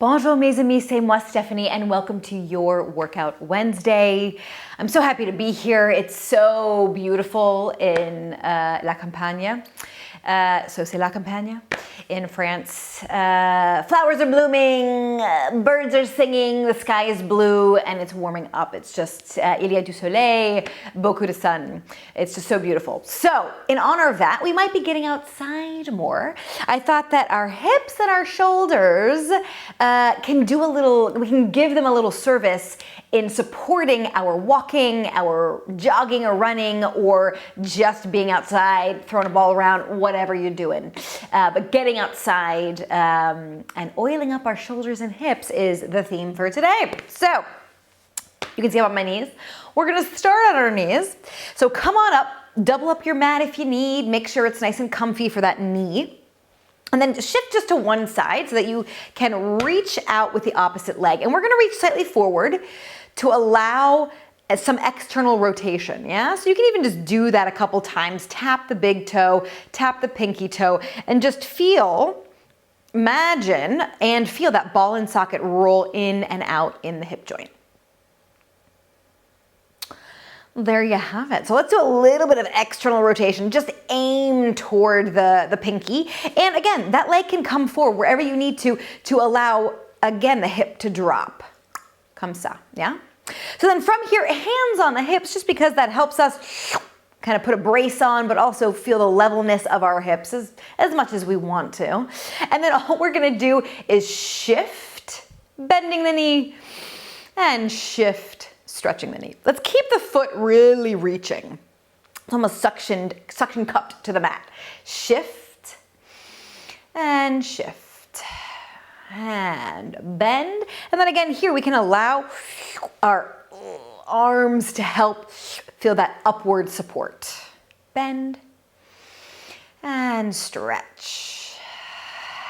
Bonjour mes amis, c'est moi Stephanie and welcome to your Workout Wednesday. I'm so happy to be here. It's so beautiful in La Campagne. So c'est La Campagne in France. Flowers are blooming, birds are singing, the sky is blue and it's warming up. It's just, il y a du soleil, beaucoup de sun. It's just so beautiful. So in honor of that, we might be getting outside more. I thought that our hips and our shoulders we can give them a little service in supporting our walking, our jogging or running, or just being outside, throwing a ball around, whatever you're doing. But getting outside and oiling up our shoulders and hips is the theme for today. So you can see I'm on my knees. We're gonna start on our knees. So come on up, double up your mat if you need, make sure it's nice and comfy for that knee. And then shift just to one side so that you can reach out with the opposite leg. And we're gonna reach slightly forward to allow some external rotation, yeah? So you can even just do that a couple times. Tap the big toe, tap the pinky toe, and just imagine and feel that ball and socket roll in and out in the hip joint. There you have it. So let's do a little bit of external rotation. Just aim toward the pinky. And again, that leg can come forward wherever you need to allow, again, the hip to drop. Comme ça, yeah? So then from here, hands on the hips, just because that helps us kind of put a brace on, but also feel the levelness of our hips as much as we want to. And then all we're gonna do is shift, bending the knee, and shift, stretching the knee. Let's keep the foot really reaching. It's almost suction cupped to the mat. Shift and shift and bend. And then again here we can allow our arms to help feel that upward support. Bend and stretch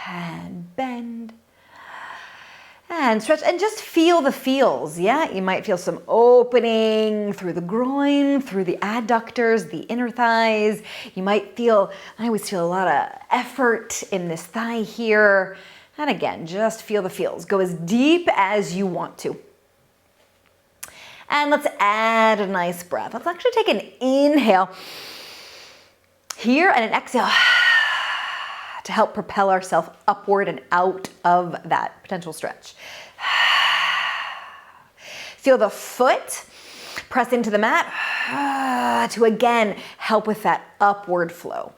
and bend and stretch, and just feel the feels, yeah? You might feel some opening through the groin, through the adductors, the inner thighs. You might feel, I always feel a lot of effort in this thigh here. And again, just feel the feels. Go as deep as you want to. And let's add a nice breath. Let's actually take an inhale here and an exhale to help propel ourselves upward and out of that potential stretch. Feel the foot press into the mat to again help with that upward flow.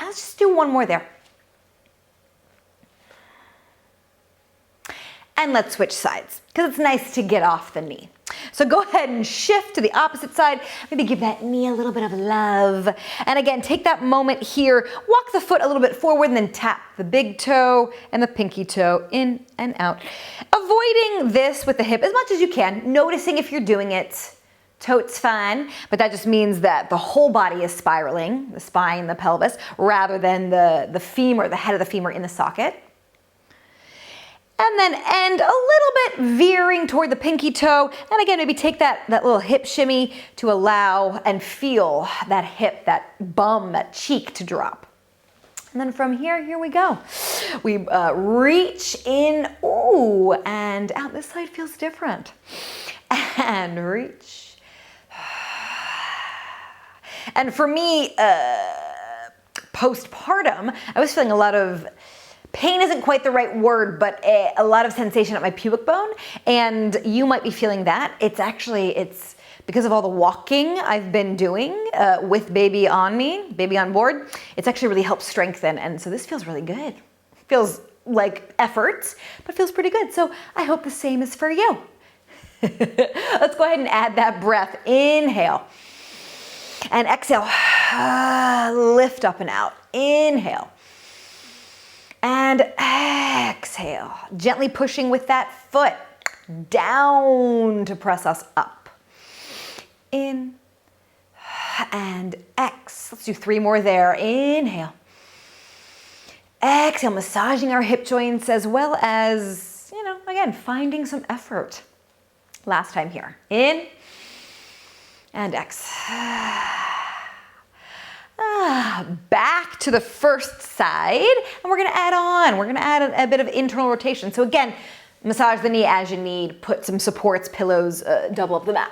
Let's just do one more there. And let's switch sides, because it's nice to get off the knee. So go ahead and shift to the opposite side. Maybe give that knee a little bit of love. And again, take that moment here, walk the foot a little bit forward and then tap the big toe and the pinky toe in and out. Avoiding this with the hip as much as you can, noticing if you're doing it. Totes fine, but that just means that the whole body is spiraling, the spine, the pelvis, rather than the femur, the head of the femur in the socket. And then end a little bit veering toward the pinky toe. And again, maybe take that little hip shimmy to allow and feel that hip, that bum, that cheek to drop. And then from here we go. We reach in, ooh, and out. This side feels different. And reach. And for me, postpartum, I was feeling a lot of pain isn't quite the right word, but a lot of sensation at my pubic bone, and you might be feeling that. It's because of all the walking I've been doing with baby on board. It's actually really helped strengthen, and so this feels really good. Feels like effort, but feels pretty good. So I hope the same is for you. Let's go ahead and add that breath. Inhale and exhale. Lift up and out. Inhale. And exhale, gently pushing with that foot down to press us up. In and exhale. Let's do 3 more there. Inhale. Exhale, massaging our hip joints as well as, again, finding some effort. Last time here. In and exhale. Back to the first side, and we're gonna add on. We're gonna add a bit of internal rotation. So again, massage the knee as you need, put some supports, pillows, double up the mat.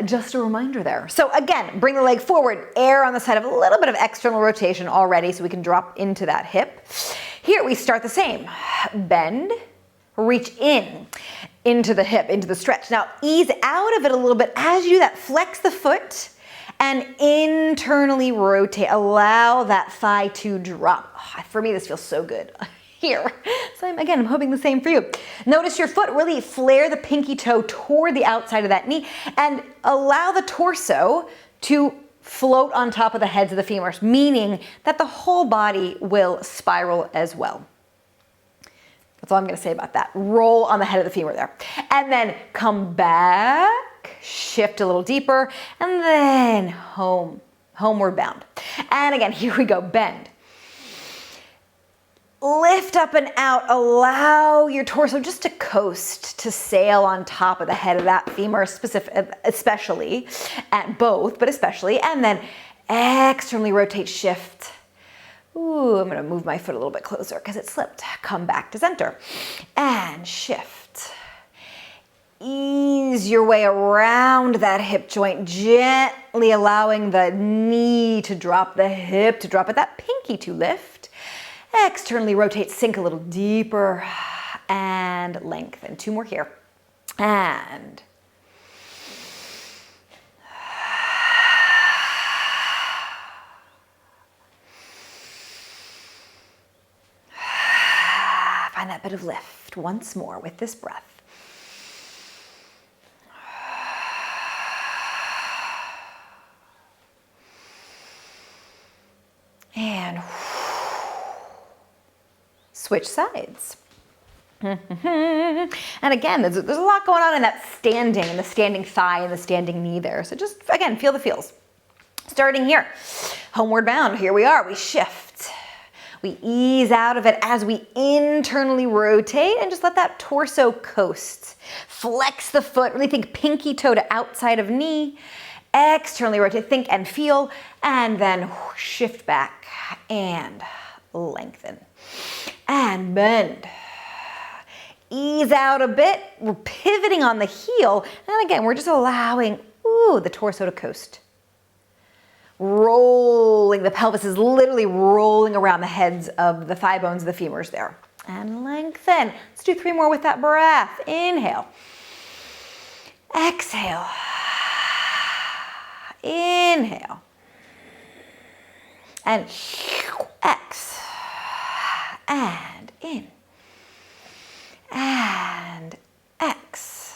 Just a reminder there. So again, bring the leg forward, err on the side of a little bit of external rotation already so we can drop into that hip. Here we start the same. Bend, reach in, into the hip, into the stretch. Now ease out of it a little bit as you do that. Flex the foot and internally rotate. Allow that thigh to drop. For me, this feels so good. Here. So I'm hoping the same for you. Notice your foot, really flare the pinky toe toward the outside of that knee and allow the torso to float on top of the heads of the femurs, meaning that the whole body will spiral as well. That's all I'm gonna say about that. Roll on the head of the femur there. And then come back, shift a little deeper, and then homeward bound. And again, here we go, bend. Lift up and out, allow your torso just to coast, to sail on top of the head of that femur, especially, at both, but especially, and then externally rotate, shift. Ooh, I'm gonna move my foot a little bit closer because it slipped. Come back to center and shift. Ease your way around that hip joint, gently allowing the knee to drop, the hip to drop, but that pinky to lift. Externally rotate, sink a little deeper, and lengthen. Two more here. And find that bit of lift once more with this breath. And switch sides. And again, there's a lot going on in that standing, and the standing thigh and the standing knee there. So just, again, feel the feels. Starting here, homeward bound, here we are, we shift. We ease out of it as we internally rotate and just let that torso coast. Flex the foot, really think pinky toe to outside of knee. Externally rotate, think and feel, and then shift back and lengthen. And bend. Ease out a bit. We're pivoting on the heel. And again, we're just allowing, the torso to coast. Rolling. The pelvis is literally rolling around the heads of the thigh bones of the femurs there. And lengthen. Let's do 3 more with that breath. Inhale. Exhale. Inhale. And X. And in. And X.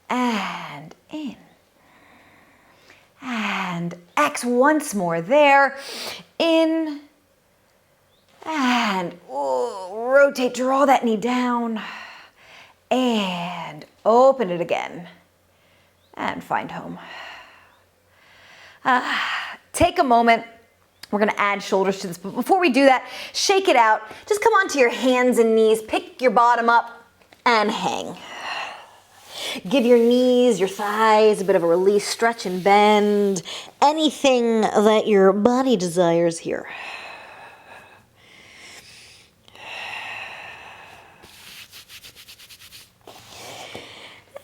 And in. And X once more there. In. And rotate, draw that knee down. And open it again. And find home. Take a moment. We're gonna add shoulders to this, but before we do that, shake it out. Just come onto your hands and knees, pick your bottom up and hang. Give your knees, your thighs a bit of a release, stretch and bend. Anything that your body desires here.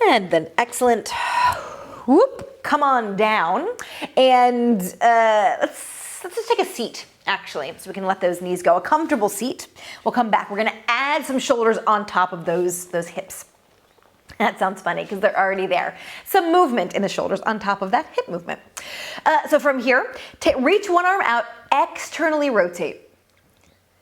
And then excellent. Whoop, come on down. And let's just take a seat, actually, so we can let those knees go. A comfortable seat. We'll come back. We're gonna add some shoulders on top of those hips. That sounds funny because they're already there. Some movement in the shoulders on top of that hip movement. So from here, reach one arm out, externally rotate.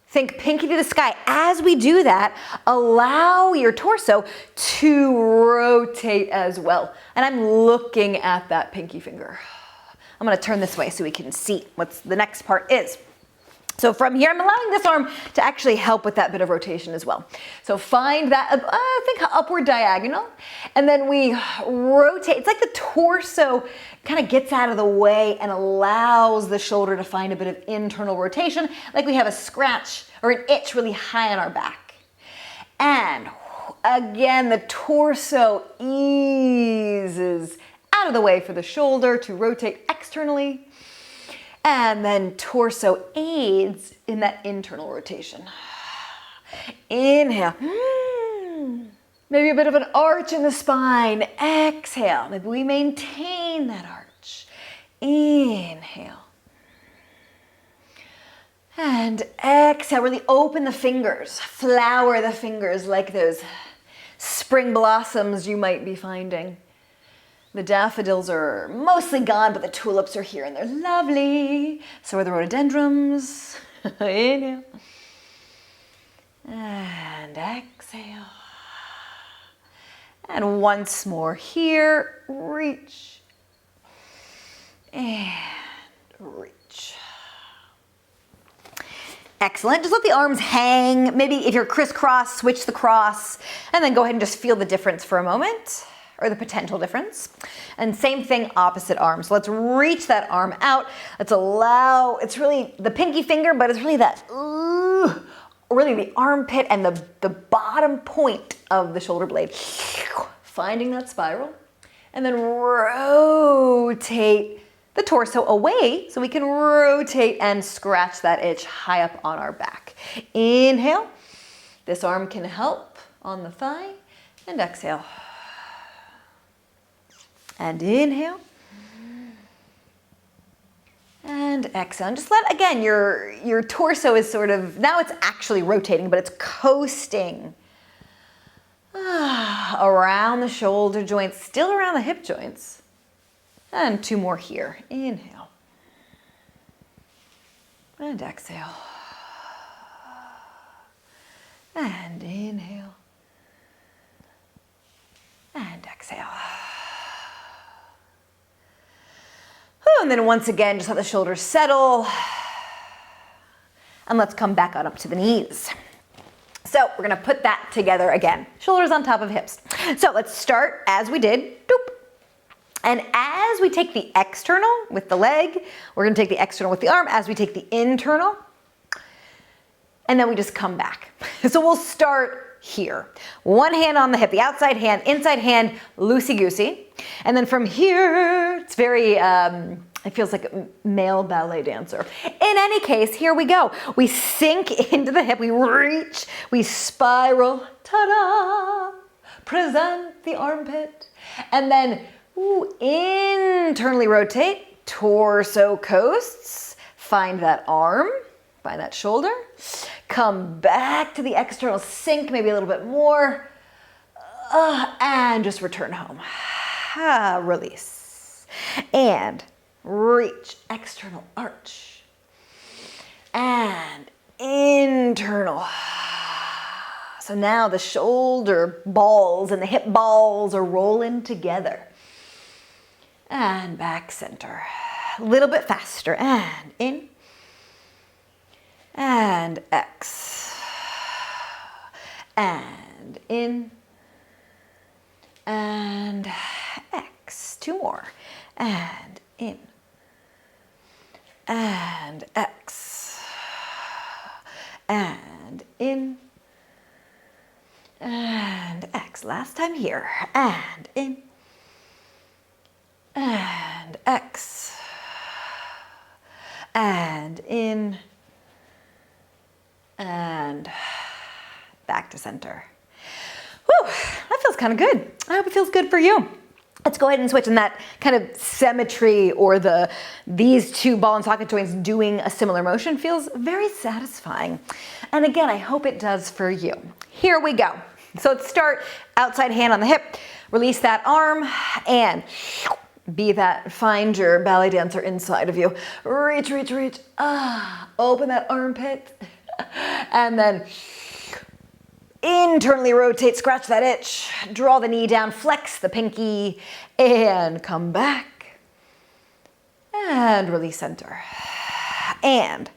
Think pinky to the sky. As we do that, allow your torso to rotate as well. And I'm looking at that pinky finger. I'm gonna turn this way so we can see what the next part is. So from here, I'm allowing this arm to actually help with that bit of rotation as well. So find that, think upward diagonal, and then we rotate. It's like the torso kind of gets out of the way and allows the shoulder to find a bit of internal rotation, like we have a scratch or an itch really high on our back. And again, the torso eases out of the way for the shoulder to rotate externally. And then torso aids in that internal rotation. Inhale. Maybe a bit of an arch in the spine. Exhale. Maybe we maintain that arch. Inhale. And exhale. Really open the fingers. Flower the fingers like those spring blossoms you might be finding. The daffodils are mostly gone, but the tulips are here and they're lovely. So are the rhododendrons. Inhale. And exhale. And once more here, reach. And reach. Excellent. Just let the arms hang. Maybe if you're crisscross, switch the cross, and then go ahead and just feel the difference for a moment, or the potential difference. And same thing, opposite arm. So let's reach that arm out. Let's allow, it's really the pinky finger, but it's really that, really the armpit and the bottom point of the shoulder blade. Finding that spiral. And then rotate the torso away so we can rotate and scratch that itch high up on our back. Inhale. This arm can help on the thigh. And exhale. And inhale. And exhale. And just let, again, your torso is sort of, now it's actually rotating, but it's coasting around the shoulder joints, still around the hip joints. And two more here. Inhale. And exhale. And inhale. And exhale. And then once again, just let the shoulders settle. And let's come back on up to the knees. So we're gonna put that together again. Shoulders on top of hips. So let's start as we did. Doop. And as we take the external with the leg, we're gonna take the external with the arm as we take the internal. And then we just come back. So we'll start here. One hand on the hip, the outside hand, inside hand, loosey-goosey. And then from here, it's very, it feels like a male ballet dancer. In any case, here we go. We sink into the hip, we reach, we spiral, ta-da! Present the armpit. And then internally rotate, torso coasts, find that arm, find that shoulder, come back to the external, sink maybe a little bit more, and just return home. Release. And reach, external arch, and internal. So now the shoulder balls and the hip balls are rolling together. And back center. A little bit faster. And in. And X. And in. And X. Two more. And in. And X. And in. And X. Last time here. And in. And X. And in. And back to center. Whew, that feels kind of good. I hope it feels good for you. Let's go ahead and switch in that kind of symmetry, or these two ball and socket joints doing a similar motion feels very satisfying. And again, I hope it does for you. Here we go. So let's start outside hand on the hip, release that arm, and find your ballet dancer inside of you. Reach, reach, reach. Open that armpit. And then internally rotate, scratch that itch, draw the knee down, flex the pinky, and come back. And release center. And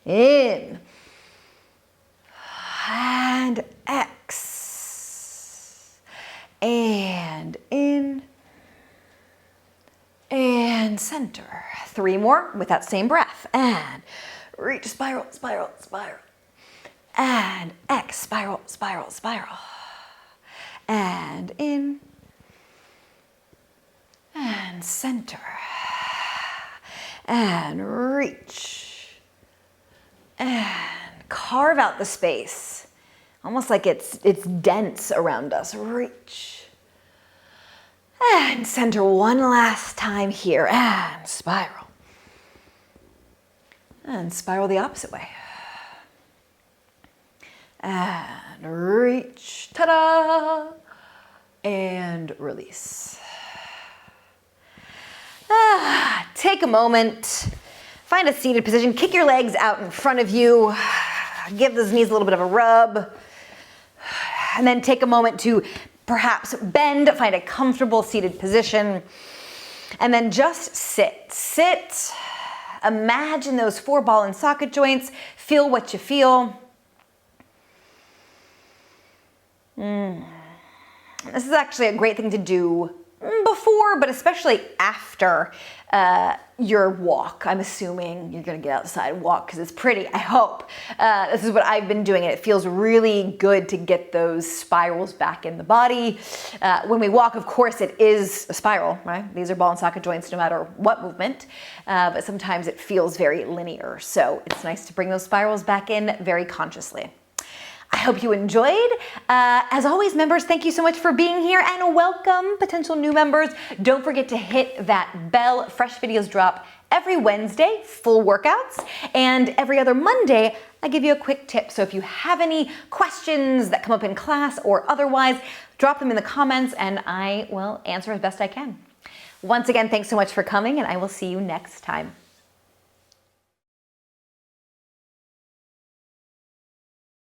in. And X. And in. And center. Three more with that same breath. And reach, spiral, spiral, spiral. And X, spiral, spiral, spiral. And in. And center. and reach, and carve out the space, almost like it's dense around us. Reach, and center one last time here, and spiral. And spiral the opposite way. And reach, ta-da, and release. Take a moment, find a seated position, kick your legs out in front of you, give those knees a little bit of a rub, and then take a moment to perhaps bend, find a comfortable seated position, and then just sit. Sit, imagine those 4 ball and socket joints, feel what you feel. This is actually a great thing to do before, but especially after your walk. I'm assuming you're gonna get outside and walk because it's pretty, I hope. This is what I've been doing, and it feels really good to get those spirals back in the body. When we walk, of course, it is a spiral, right? These are ball and socket joints no matter what movement, but sometimes it feels very linear. So it's nice to bring those spirals back in very consciously. I hope you enjoyed. As always, members, thank you so much for being here, and welcome potential new members. Don't forget to hit that bell. Fresh videos drop every Wednesday, full workouts, and every other Monday, I give you a quick tip. So if you have any questions that come up in class or otherwise, drop them in the comments and I will answer as best I can. Once again, thanks so much for coming, and I will see you next time.